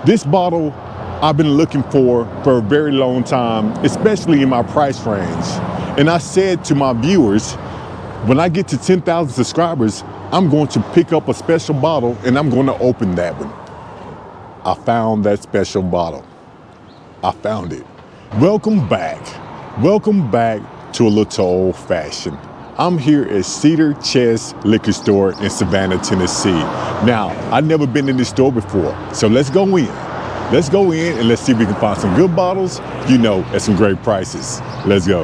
This bottle I've been looking for a very long time, especially in my price range. And I said to my viewers, when I get to 10,000 subscribers, I'm going to pick up a special bottle and I'm going to open that one. I found that special bottle. I found it. Welcome back. Welcome back to A Little Old Fashioned. I'm here at Cedar Chest Liquor Store in Savannah, Tennessee. Now, I've never been in this store before, so let's go in. Let's go in and let's see if we can find some good bottles, you know, at some great prices. Let's go.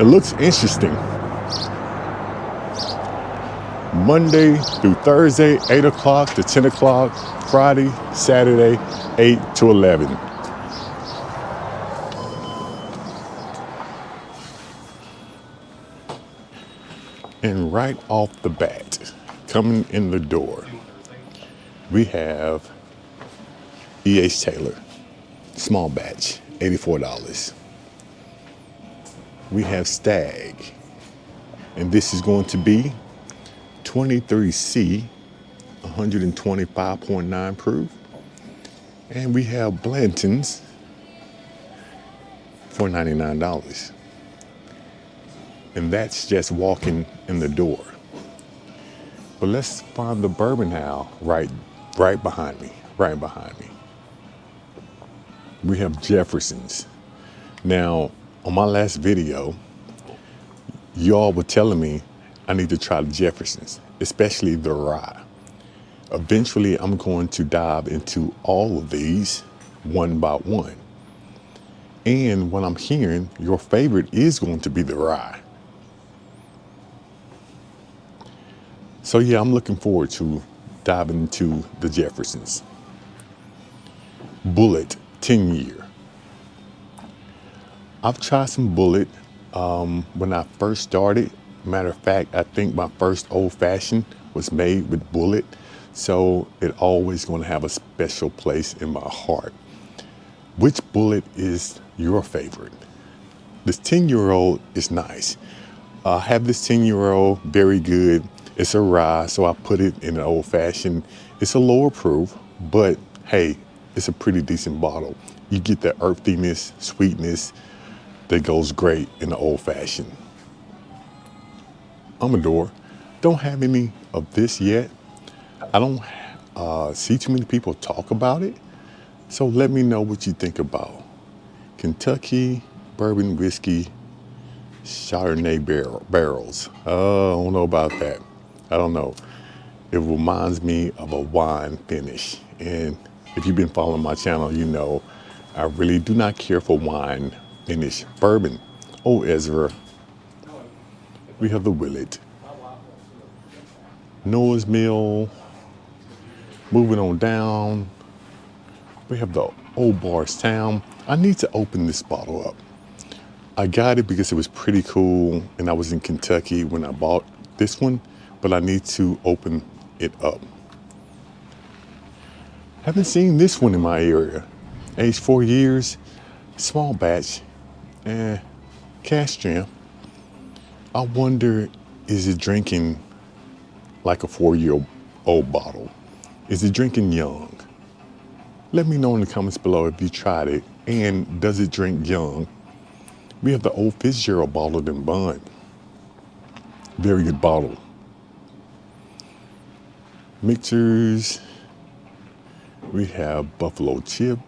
It looks interesting. Monday through Thursday, 8 o'clock to 10 o'clock, Friday, Saturday, 8 to 11. And right off the bat, coming in the door, we have E.H. Taylor, small batch, $84. We have Stag, and this is going to be 23C, 125.9 proof. And we have Blanton's for $99. And that's just walking in the door. But let's find the Bourbon now right behind me, We have Jefferson's. Now, on my last video, y'all were telling me I need to try the Jefferson's, especially the rye. Eventually, I'm going to dive into all of these one by one. And what I'm hearing, your favorite is going to be the rye. So yeah, I'm looking forward to diving into the Jefferson's. Bullet 10-year. I've tried some Bullet when I first started. Matter of fact, I think my first old fashioned was made with Bullet. So it always going to have a special place in my heart. Which Bullet is your favorite? This 10-year-old is nice. I have this 10-year-old, very good. It's a rye, so I put it in an old fashioned. It's a lower proof, but hey, it's a pretty decent bottle. You get the earthiness, sweetness that goes great in the old fashioned. Amador, don't have any of this yet. I don't see too many people talk about it. So let me know what you think about Kentucky bourbon whiskey Chardonnay barrels. I don't know about that. I don't know. It reminds me of a wine finish. And if you've been following my channel, you know I really do not care for wine finish bourbon. Oh, Ezra. We have the Willet. Noah's Mill. Moving on down. We have the Old Bardstown. I need to open this bottle up. I got it because it was pretty cool and I was in Kentucky when I bought this one, but I need to open it up. Haven't seen this one in my area. Age 4 years, small batch, cash strength. I wonder, is it drinking like a 4-year-old bottle? Is it drinking young? Let me know in the comments below if you tried it and does it drink young? We have the Old Fitzgerald bottled in bond. Very good bottle. Mixers. We have Buffalo Chip.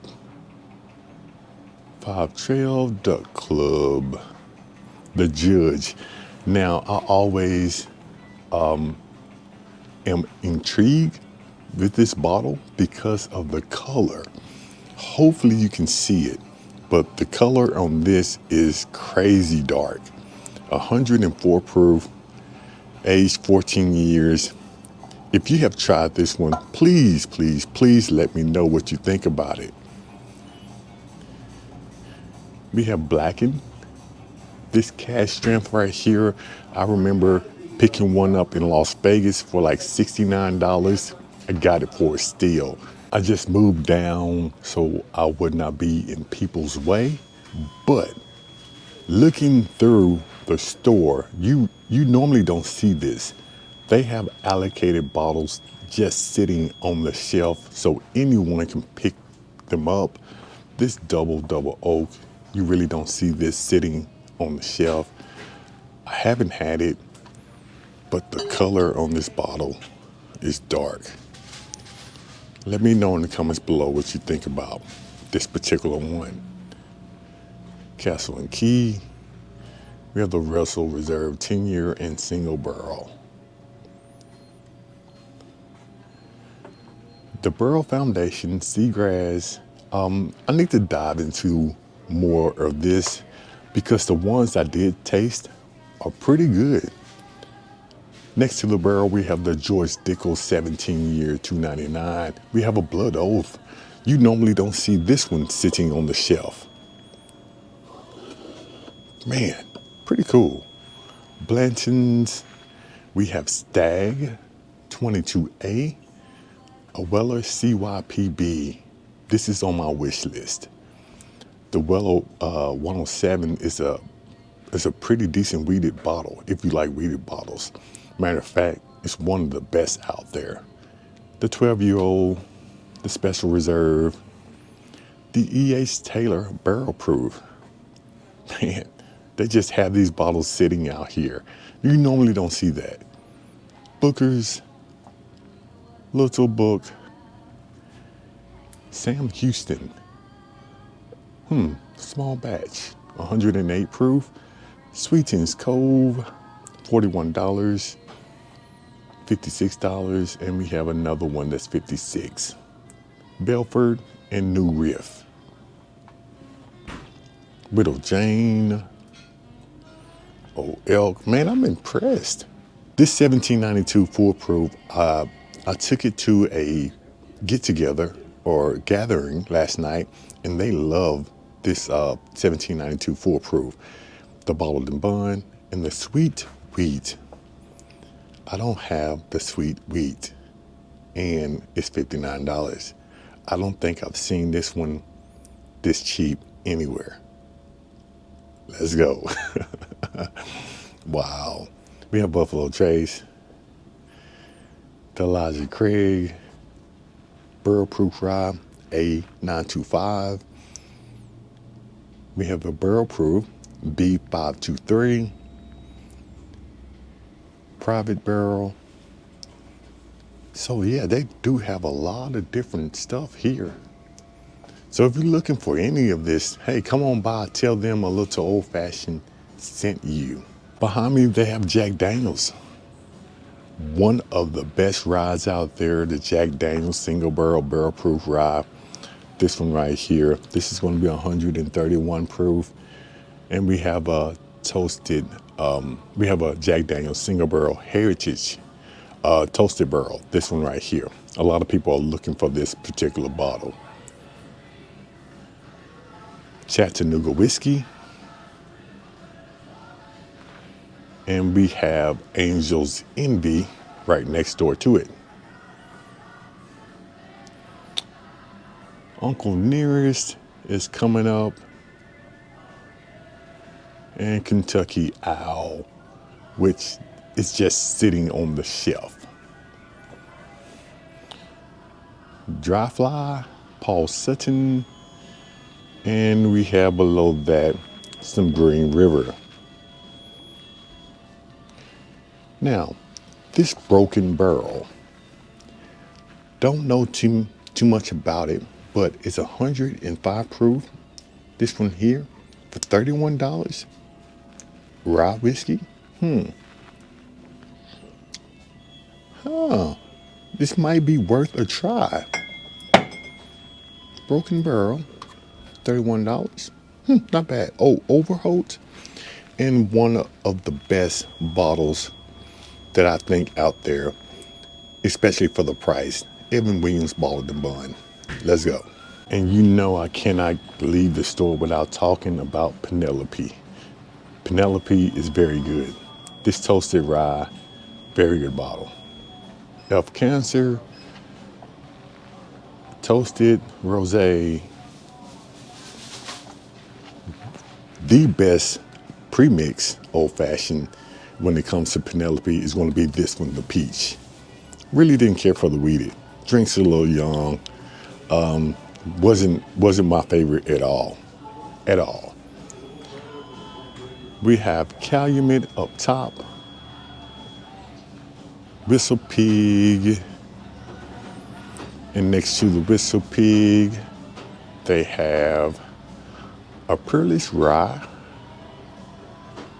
5 Trail Duck Club. The Judge. Now, I always am intrigued with this bottle because of the color. Hopefully you can see it, but the color on this is crazy dark. 104 proof, aged 14 years. If you have tried this one, please, please, please let me know what you think about it. We have Blackened. This cash strength right here, I remember picking one up in Las Vegas for like $69. I got it for a steal. I just moved down so I would not be in people's way. But looking through the store, you normally don't see this. They have allocated bottles just sitting on the shelf so anyone can pick them up. This double oak, you really don't see this sitting on the shelf. I haven't had it, but the color on this bottle is dark. Let me know in the comments below what you think about this particular one. Castle and Key. We have the Russell Reserve 10-year and single barrel. The Burrow Foundation, Seagrass. I need to dive into more of this because the ones I did taste are pretty good. Next to the barrel, we have the George Dickel 17-year, $2.99. We have a Blood Oath. You normally don't see this one sitting on the shelf. Man, pretty cool. Blanton's. We have Stag 22A, a Weller CYPB. This is on my wish list. The Weller 107 is a pretty decent weeded bottle if you like weeded bottles. Matter of fact, it's one of the best out there. The 12-year-old, the Special Reserve, the E.H. Taylor Barrel Proof. Man, they just have these bottles sitting out here. You normally don't see that. Booker's, Little Book, Sam Houston. Small batch, 108 proof. Sweetens Cove, $41, $56, and we have another one that's $56. Belford and New Riff. Widow Jane. Old Elk. Man, I'm impressed. This 1792 Full Proof, I took it to a get-together or gathering last night, and they love this 1792 Full Proof. The bottled and bond and the sweet wheat. I don't have the sweet wheat, and it's $59. I don't think I've seen this one this cheap anywhere. Let's go. Wow. We have Buffalo Trace, the Elijah Craig Barrel Proof Rye A925. We have a Barrel Proof B523. Private Barrel. So yeah, they do have a lot of different stuff here. So if you're looking for any of this, hey, come on by, tell them A Little Old Fashioned sent you. Behind me, they have Jack Daniels. One of the best ryes out there, the Jack Daniels Single Barrel Barrel Proof Rye. This one right here, this is going to be 131 proof. And we have a toasted, we have a Jack Daniels Single Barrel Heritage toasted barrel. This one right here. A lot of people are looking for this particular bottle. Chattanooga Whiskey. And we have Angel's Envy right next door to it. Uncle Nearest is coming up. And Kentucky Owl, which is just sitting on the shelf. Dry Fly, Paul Sutton. And we have below that some Green River. Now, this Broken Barrel, don't know too much about it, but it's 105 proof. This one here for $31. Rye whiskey. This might be worth a try. Broken Barrel, $31. Not bad. Oh, Overholt, and one of the best bottles that I think out there, especially for the price, Evan Williams Bottled and Bond. Let's go. And you know I cannot leave the store without talking about Penelope. Penelope is very good. This toasted rye, very good bottle. Elf Cancer, toasted rosé, the best premix old fashioned when it comes to Penelope is going to be this one, the peach. Really didn't care for the wheated. Drinks a little young. Wasn't my favorite at all. At all. We have Calumet up top. Whistle Pig. And next to the Whistle Pig, they have a Peerless Rye,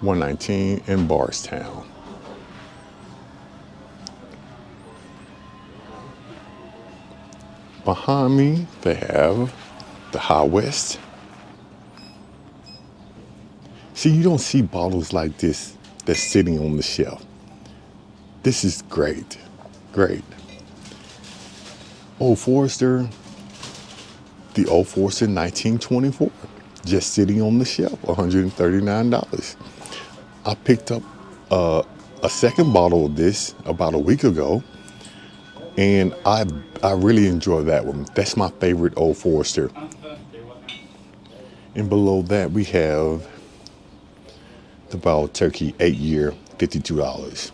119 in Bardstown. Behind me, they have the High West. See, you don't see bottles like this that's sitting on the shelf. This is great, great. Old Forester, the Old Forester 1924, just sitting on the shelf, $139. I picked up a second bottle of this about a week ago, and I really enjoy that one. That's my favorite Old Forester. And below that, we have the Wild Turkey 8-year, $52.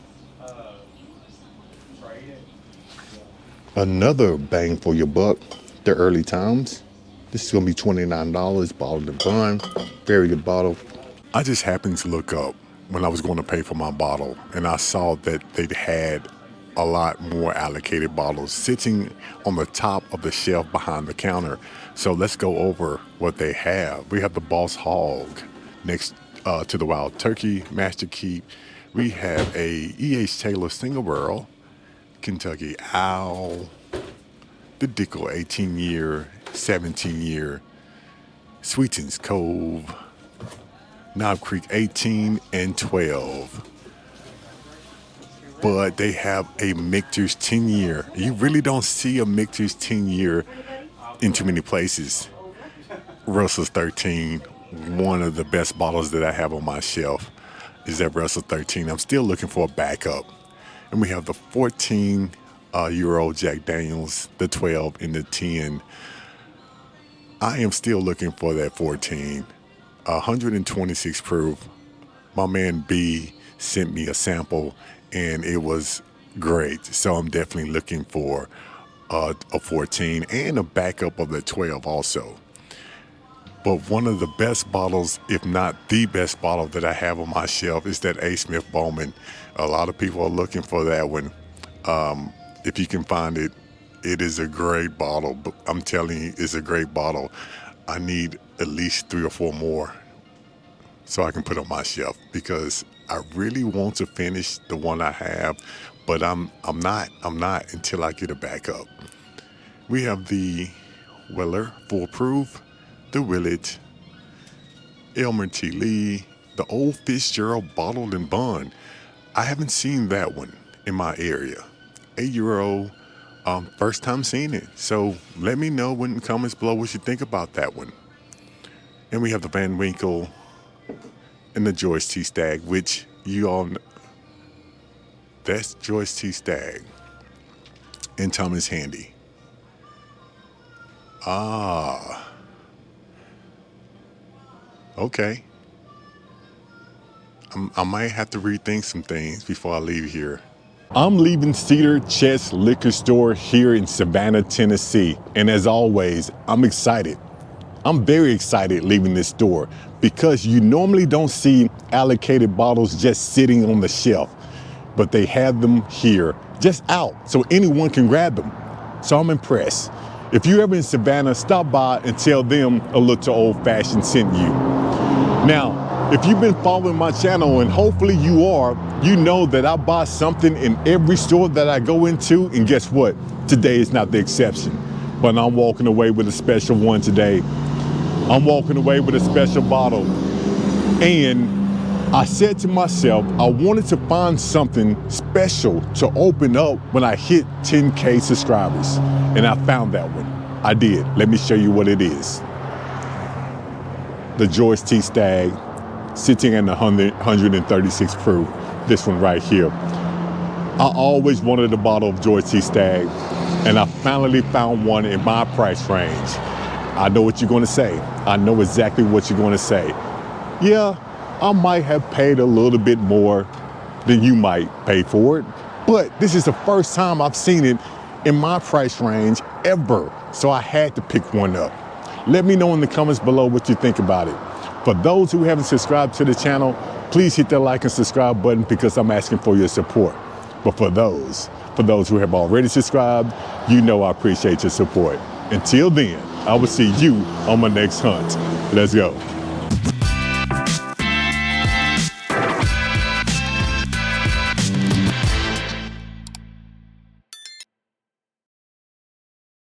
Another bang for your buck, the Early Times. This is gonna be $29, bottled and bond. Very good bottle. I just happened to look up when I was going to pay for my bottle, and I saw that they'd had a lot more allocated bottles sitting on the top of the shelf behind the counter. So let's go over what they have. We have the Boss Hog next to the Wild Turkey, Master Keep. We have a E.H. Taylor single barrel, Kentucky Owl, the Dickel 18-year, 17-year, Sweetens Cove, Knob Creek 18 and 12. But they have a Michter's 10-year. You really don't see a Michter's 10-year in too many places. Russell's 13, one of the best bottles that I have on my shelf is that Russell 13. I'm still looking for a backup. And we have the 14-year-old Jack Daniels, the 12 and the 10. I am still looking for that 14. 126 proof. My man B sent me a sample and it was great. So I'm definitely looking for a 14 and a backup of the 12 also. But one of the best bottles, if not the best bottle that I have on my shelf is that A. Smith Bowman. A lot of people are looking for that one. If you can find it, it is a great bottle. But I'm telling you, it's a great bottle. I need at least 3 or 4 more so I can put on my shelf because I really want to finish the one I have, but I'm not until I get a backup. We have the Weller Full Proof, the Willett, Elmer T. Lee, the Old Fitzgerald Bottled and Bond. I haven't seen that one in my area. 8-year-old, first time seeing it. So let me know in the comments below what you think about that one. And we have the Van Winkle and the Joyce T. Stagg, which you all know. That's Joyce T. Stagg and Thomas Handy. Okay. I might have to rethink some things before I leave here. I'm leaving Cedar Chest Liquor Store here in Savannah, Tennessee. And as always, I'm excited. I'm very excited leaving this store because you normally don't see allocated bottles just sitting on the shelf, but they have them here just out so anyone can grab them. So I'm impressed. If you're ever in Savannah, stop by and tell them A Little Old Fashioned sent you. Now, if you've been following my channel, and hopefully you are, you know that I buy something in every store that I go into, and guess what? Today is not the exception, but I'm walking away with a special one today. I'm walking away with a special bottle. And I said to myself, I wanted to find something special to open up when I hit 10K subscribers. And I found that one. I did. Let me show you what it is. The Joyce T. Stagg, sitting in the 136 proof. This one right here. I always wanted a bottle of Joyce T. Stagg, and I finally found one in my price range. I know what you're going to say. I know exactly what you're going to say. Yeah, I might have paid a little bit more then you might pay for it. But this is the first time I've seen it in my price range ever. So I had to pick one up. Let me know in the comments below what you think about it. For those who haven't subscribed to the channel, please hit that like and subscribe button because I'm asking for your support. But for those who have already subscribed, you know I appreciate your support. Until then, I will see you on my next hunt. Let's go.